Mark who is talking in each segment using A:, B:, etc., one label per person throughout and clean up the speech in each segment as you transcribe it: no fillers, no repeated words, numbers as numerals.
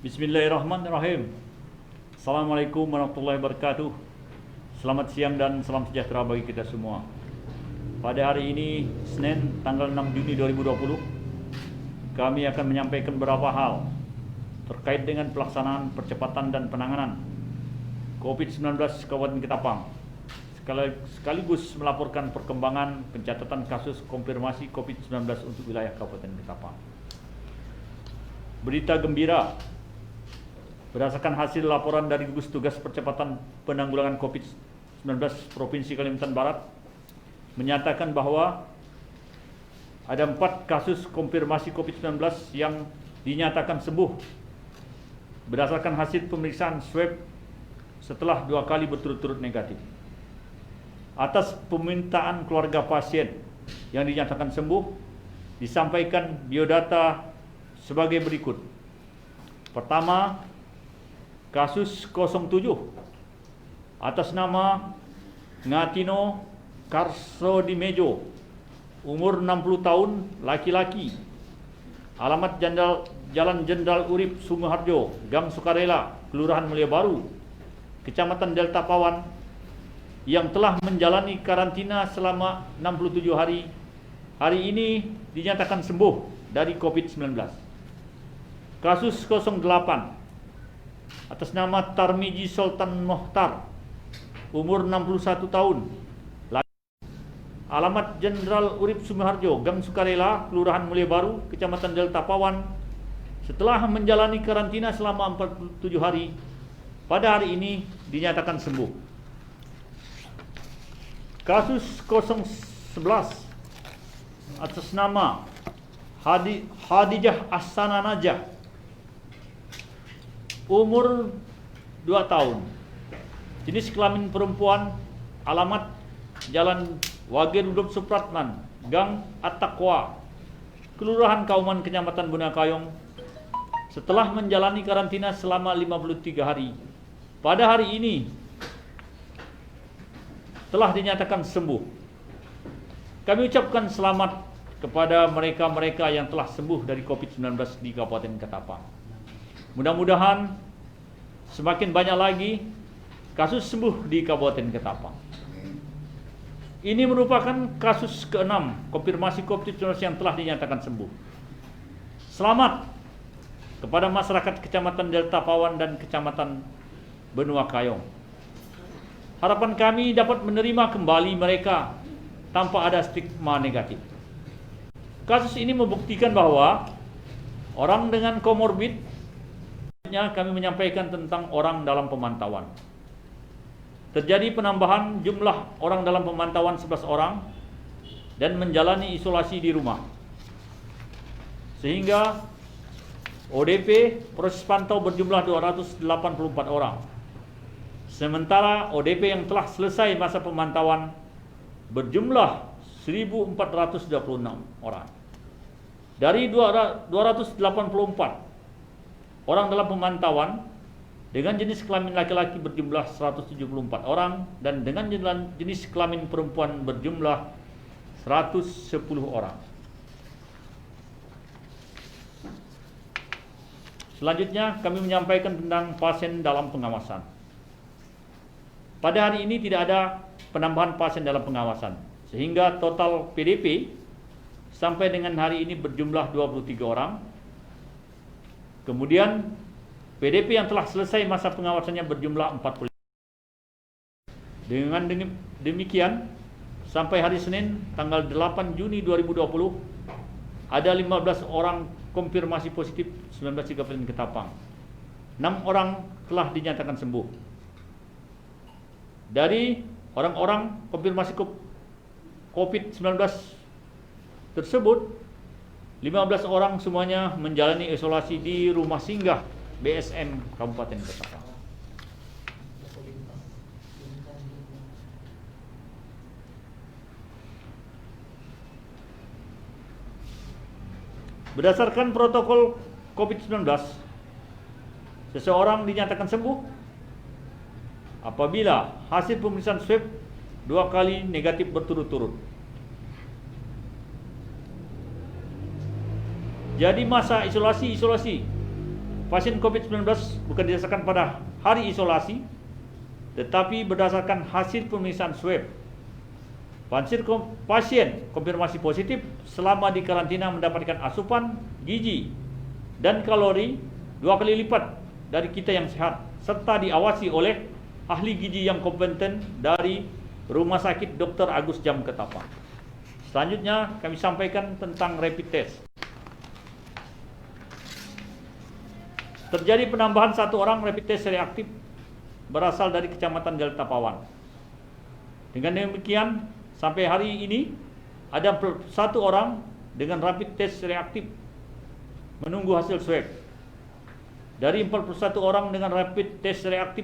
A: Bismillahirrahmanirrahim. Assalamualaikum warahmatullahi wabarakatuh. Selamat siang dan salam sejahtera bagi kita semua. Pada hari ini, Senin, tanggal 6 Juni 2020, kami akan menyampaikan beberapa hal terkait dengan pelaksanaan percepatan dan penanganan COVID-19 Kabupaten Ketapang, sekaligus melaporkan perkembangan pencatatan kasus konfirmasi COVID-19 untuk wilayah Kabupaten Ketapang. Berita gembira, berdasarkan hasil laporan dari gugus tugas percepatan penanggulangan COVID-19 Provinsi Kalimantan Barat, menyatakan bahwa ada 4 kasus konfirmasi COVID-19 yang dinyatakan sembuh berdasarkan hasil pemeriksaan swab setelah 2 kali berturut-turut negatif. Atas permintaan keluarga pasien yang dinyatakan sembuh, disampaikan biodata sebagai berikut. Pertama, kasus 07 atas nama Ngatino Karsodimejo, umur 60 tahun, laki-laki, alamat Jalan Jenderal Urip Sumoharjo, Gang Sukarela, Kelurahan Mulia Baru, Kecamatan Delta Pawan, yang telah menjalani karantina selama 67 hari. Hari ini dinyatakan sembuh dari COVID-19. Kasus 08 atas nama Tarmiji Sultan Mohtar, umur 61 tahun, alamat Jenderal Urip Sumoharjo, Gang Sukarela, Kelurahan Mulia Baru, Kecamatan Delta Pawan, setelah menjalani karantina selama 47 hari, pada hari ini dinyatakan sembuh. Kasus 011 atas nama Hadijah Ahsana Najah, umur 2 tahun, jenis kelamin perempuan, alamat Jalan Wagen Udop Supratman, Gang At-Taqwa, Kelurahan Kauman, Kecamatan Bunakayong, setelah menjalani karantina selama 53 hari. Pada hari ini telah dinyatakan sembuh. Kami ucapkan selamat kepada mereka-mereka yang telah sembuh dari COVID-19 di Kabupaten Ketapang. Mudah-mudahan semakin banyak lagi kasus sembuh di Kabupaten Ketapang. Ini merupakan kasus ke-6 konfirmasi COVID-19 yang telah dinyatakan sembuh. Selamat kepada masyarakat Kecamatan Delta Pawan dan Kecamatan Benua Kayong. Harapan kami dapat menerima kembali mereka tanpa ada stigma negatif. Kasus ini membuktikan bahwa orang dengan komorbid, kami menyampaikan tentang orang dalam pemantauan. Terjadi penambahan jumlah orang dalam pemantauan 11 orang dan menjalani isolasi di rumah. Sehingga ODP proses pantau berjumlah 284 orang. Sementara ODP yang telah selesai masa pemantauan berjumlah 1.426 orang. Dari 284 orang dalam pemantauan dengan jenis kelamin laki-laki berjumlah 174 orang dan dengan jenis kelamin perempuan berjumlah 110 orang. Selanjutnya kami menyampaikan tentang pasien dalam pengawasan. Pada hari ini tidak ada penambahan pasien dalam pengawasan, sehingga total PDP sampai dengan hari ini berjumlah 23 orang. Kemudian PDP yang telah selesai masa pengawasannya berjumlah 40. Dengan demikian, sampai hari Senin tanggal 8 Juni 2020, ada 15 orang konfirmasi positif 19 di Kabupaten Ketapang. 6 orang telah dinyatakan sembuh. Dari orang-orang konfirmasi COVID-19 tersebut, 15 orang semuanya menjalani isolasi di rumah singgah BSM Kabupaten Ketapang. Berdasarkan protokol COVID-19, seseorang dinyatakan sembuh apabila hasil pemeriksaan swab 2 kali negatif berturut-turut. Jadi masa isolasi pasien COVID-19 bukan didasarkan pada hari isolasi, tetapi berdasarkan hasil pemeriksaan swab. Pasien konfirmasi positif selama di karantina mendapatkan asupan gizi dan kalori 2 kali lipat dari kita yang sehat, serta diawasi oleh ahli gizi yang kompeten dari Rumah Sakit Dr. Agus Jam Ketapang. Selanjutnya kami sampaikan tentang rapid test. Terjadi penambahan 1 orang rapid test reaktif berasal dari Kecamatan Delta Pawan. Dengan demikian, sampai hari ini ada 1 orang dengan rapid test reaktif menunggu hasil swab. Dari 41 orang dengan rapid test reaktif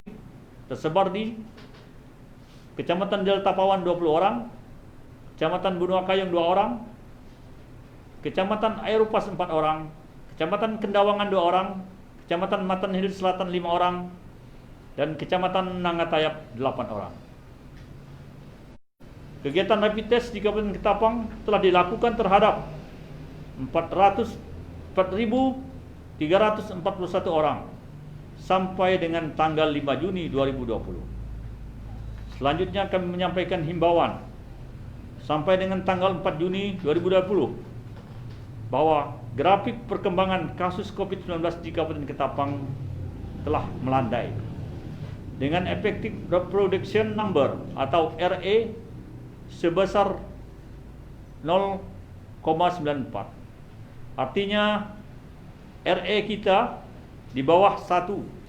A: tersebar di Kecamatan Delta Pawan 20 orang, Kecamatan Benua Kayong 2 orang, Kecamatan Airupas 4 orang, Kecamatan Kendawangan 2 orang, Kecamatan Matan Hilir Selatan 5 orang, dan Kecamatan Nangatayap 8 orang. Kegiatan rapid test di Kabupaten Ketapang telah dilakukan terhadap 4.341 orang sampai dengan tanggal 5 Juni 2020. Selanjutnya kami menyampaikan himbauan sampai dengan tanggal 4 Juni 2020 bahwa grafik perkembangan kasus COVID-19 di Kabupaten Ketapang telah melandai dengan effective reproduction number atau RA sebesar 0,94. Artinya RA kita di bawah 1,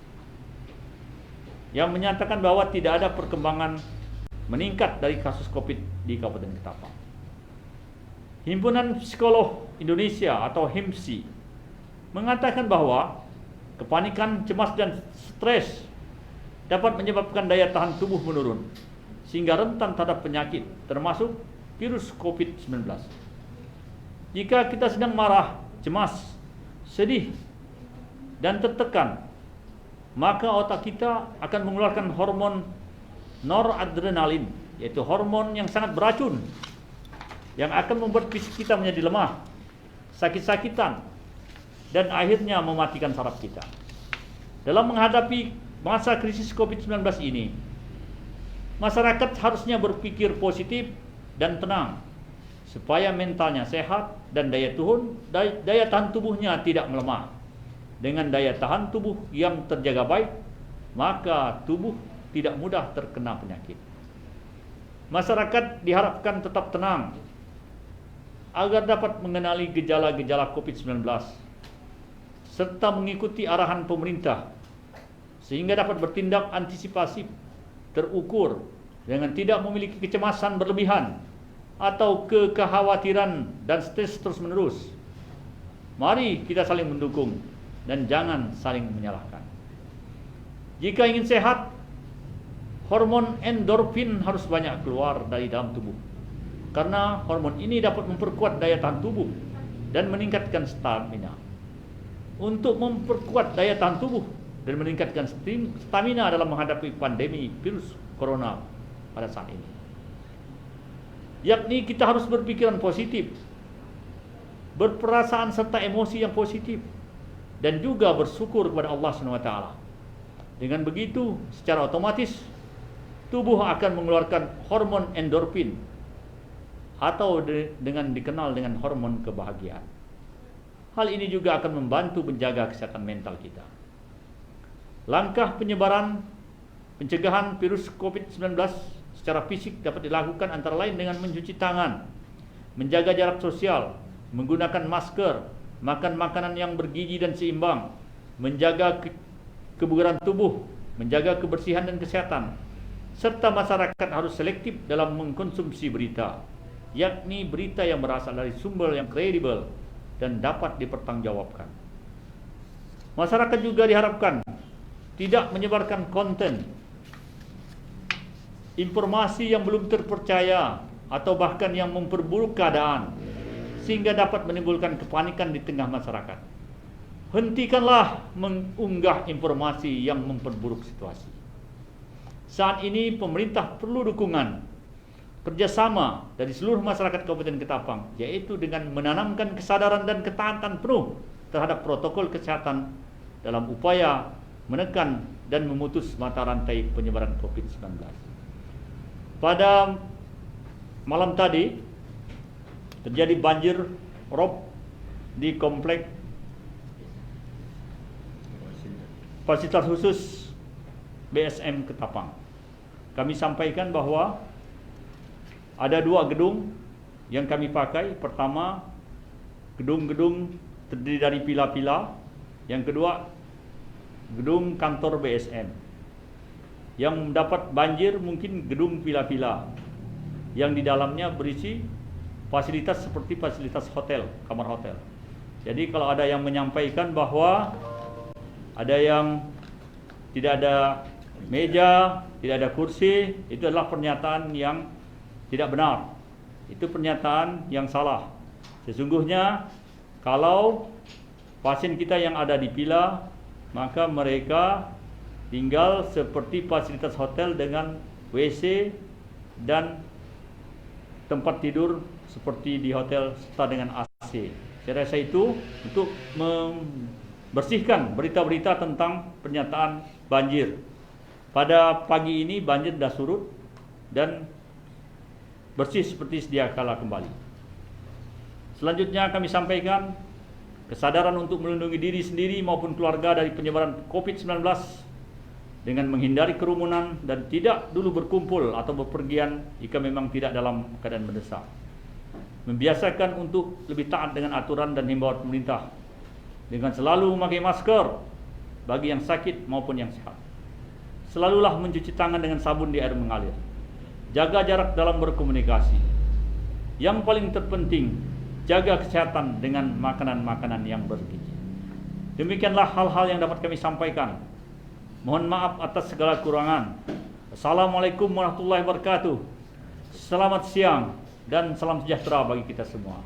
A: yang menyatakan bahwa tidak ada perkembangan meningkat dari kasus COVID di Kabupaten Ketapang. Himpunan Psikolog Indonesia atau HIMSI mengatakan bahwa kepanikan, cemas, dan stres dapat menyebabkan daya tahan tubuh menurun sehingga rentan terhadap penyakit termasuk virus COVID-19. Jika kita sedang marah, cemas, sedih, dan tertekan, maka otak kita akan mengeluarkan hormon noradrenalin, yaitu hormon yang sangat beracun yang akan membuat fisik kita menjadi lemah, sakit-sakitan, dan akhirnya mematikan saraf kita. Dalam menghadapi masa krisis COVID-19 ini, masyarakat harusnya berpikir positif dan tenang supaya mentalnya sehat dan daya tahan tubuhnya tidak melemah. Dengan daya tahan tubuh yang terjaga baik, maka tubuh tidak mudah terkena penyakit. Masyarakat diharapkan tetap tenang agar dapat mengenali gejala-gejala COVID-19 serta mengikuti arahan pemerintah sehingga dapat bertindak antisipasi terukur dengan tidak memiliki kecemasan berlebihan atau kekhawatiran dan stres terus-menerus. Mari kita saling mendukung dan jangan saling menyalahkan. Jika ingin sehat, hormon endorfin harus banyak keluar dari dalam tubuh, karena hormon ini dapat memperkuat daya tahan tubuh dan meningkatkan stamina. Untuk memperkuat daya tahan tubuh dan meningkatkan stamina dalam menghadapi pandemi virus corona pada saat ini, yakni kita harus berpikiran positif, berperasaan serta emosi yang positif, dan juga bersyukur kepada Allah SWT. Dengan begitu, secara otomatis tubuh akan mengeluarkan hormon endorfin atau dengan dikenal dengan hormon kebahagiaan. Hal ini juga akan membantu menjaga kesehatan mental kita. Langkah pencegahan virus COVID-19 secara fisik dapat dilakukan antara lain dengan mencuci tangan, menjaga jarak sosial, menggunakan masker, makan makanan yang bergizi dan seimbang, menjaga kebugaran tubuh, menjaga kebersihan dan kesehatan, serta masyarakat harus selektif dalam mengkonsumsi berita, yakni berita yang berasal dari sumber yang kredibel dan dapat dipertanggungjawabkan. Masyarakat juga diharapkan tidak menyebarkan konten, informasi yang belum terpercaya atau bahkan yang memperburuk keadaan sehingga dapat menimbulkan kepanikan di tengah masyarakat. Hentikanlah mengunggah informasi yang memperburuk situasi. Saat ini pemerintah perlu dukungan kerjasama dari seluruh masyarakat Kabupaten Ketapang, yaitu dengan menanamkan kesadaran dan ketaatan penuh terhadap protokol kesehatan dalam upaya menekan dan memutus mata rantai penyebaran COVID-19. Pada malam tadi terjadi banjir rob di komplek fasilitas khusus BSM Ketapang. Kami sampaikan bahwa ada 2 gedung yang kami pakai. Pertama, gedung-gedung terdiri dari pila-pila. Yang kedua, gedung kantor BSM. Yang mendapat banjir mungkin gedung pila-pila yang di dalamnya berisi fasilitas seperti fasilitas hotel, kamar hotel. Jadi kalau ada yang menyampaikan bahwa ada yang tidak ada meja, tidak ada kursi, itu adalah pernyataan yang tidak benar. Itu pernyataan yang salah. Sesungguhnya kalau pasien kita yang ada di villa, maka mereka tinggal seperti fasilitas hotel dengan WC dan tempat tidur seperti di hotel serta dengan AC. Saya rasa itu untuk membersihkan berita-berita tentang pernyataan banjir. Pada pagi ini banjir sudah surut dan bersih seperti sedia kala kembali. Selanjutnya kami sampaikan kesadaran untuk melindungi diri sendiri maupun keluarga dari penyebaran COVID-19 dengan menghindari kerumunan dan tidak dulu berkumpul atau bepergian jika memang tidak dalam keadaan mendesak. Membiasakan untuk lebih taat dengan aturan dan himbauan pemerintah dengan selalu memakai masker bagi yang sakit maupun yang sehat. Selalulah mencuci tangan dengan sabun di air mengalir. Jaga jarak dalam berkomunikasi. Yang paling terpenting, jaga kesehatan dengan makanan-makanan yang bergizi. Demikianlah hal-hal yang dapat kami sampaikan. Mohon maaf atas segala kurangan. Assalamualaikum warahmatullahi wabarakatuh. Selamat siang dan salam sejahtera bagi kita semua.